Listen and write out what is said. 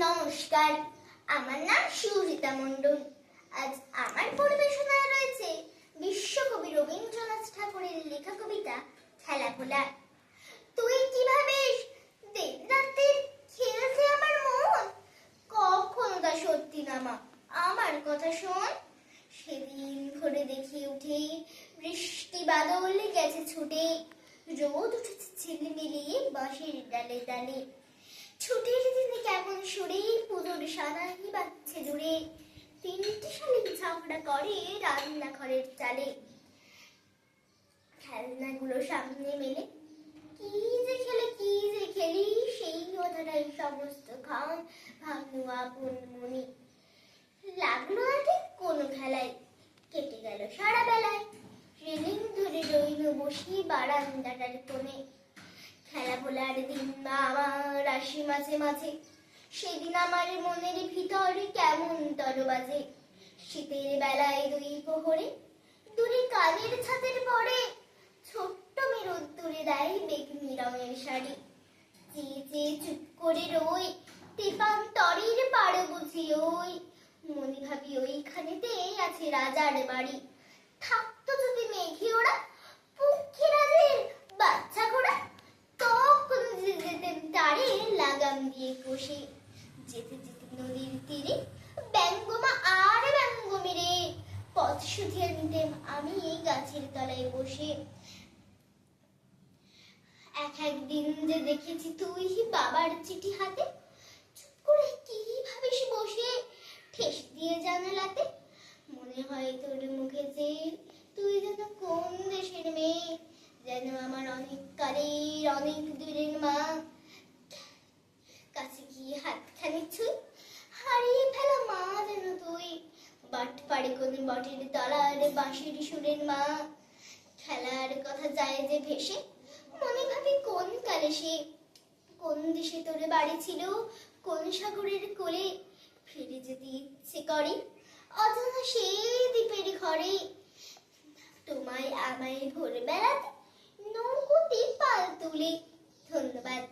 নমস্কার, আমার নাম সুরিতা মণ্ডল। আজ আমার পরিবেশনায় রয়েছে বিশ্বকবি রবীন্দ্রনাথ ঠাকুরের লেখা কবিতা খেলাধুলা। তুই কি ভাবিস দেবরাত্রির খেলছে আমার মন? কখনো তা সত্যি না মা, আমার কথা শোন। সেদিন ভোরে দেখি উঠে বৃষ্টি বাদল গেছে ছুটে, রোদ উঠেছে ঝিলমিলিয়ে বাঁশের ডালে ডালে। ছুটির দিনে কেমন সুরে পুজোর সানাই বাজছে জুড়ে, তিনটি শালিক ঝগড়া করে রান্নাঘরের চালে। খেলনাগুলো সামনে মেলে কি যে খেলি, সেই কথাটাই সমস্ত খান ভাবনু আপন মনে। লাগলো আগে কোনো খেলায়, কেটে গেল সারা বেলায়, রেলিং ধরে রইল বসি বারান্দাটার কোণে। খেলা ভোলার দিন আমার আসি মাঝে মাঝে, সেদিন আমার মনের ভিতরে কেমন তর বাজে। শীতের বেলায় দুই প্রহরে দূরে কালের ছাদের পরে ছোট্ট মেয়ে দূরে দেয় বেগুনি রঙের শাড়ি। চেয়ে চেয়ে চুপ করে রই, তেপান্তরের পাড়ে বুঝি ওই, মনে ভাবি ওইখানেতে আছে রাজার বাড়ি। থাকতো যদি মেঘে ওরা পক্ষী রাজের বাচ্চা ঘোড়া, তখন যেতেন তারে লাগাম দিয়ে কষে। যেতে যেতে নদীর তীরে ব্যঙ্গমা আর ব্যঙ্গমী রে, পথ শুধিয়ে নিতেম আমি এই গাছের তলায় বসে। একদিন যে দেখেছি তুই বাবার চিঠি হাতে, চুপ করে কি ভাবিস বসে ঠেস দিয়ে জানালাতে। মনে হয় তোর মুখে যে তুই যেন কোন দেশের মেয়ে, যেন আমার অনেক কালের অনেক দূরের মা। কাছে গিয়ে হাতখানি ছুঁই, হারিয়ে ফেলা মা যেন তুই, বাট পাড়ে কোন বটের তলার বাঁশির সুরের মা। খেলার কথা যায় যে ভেসে, মনে ভাবি কোন কালে সে, কোন দেশে তোর বাড়ি ছিল, কোন সাগরের কোলে। ফিরে যেতে ইচ্ছে করে অজানা সেই দ্বীপের ঘরে, তোমায় আমায় ভোরবেলাতে নৌকোতে পাল তুলে। ধন্যবাদ।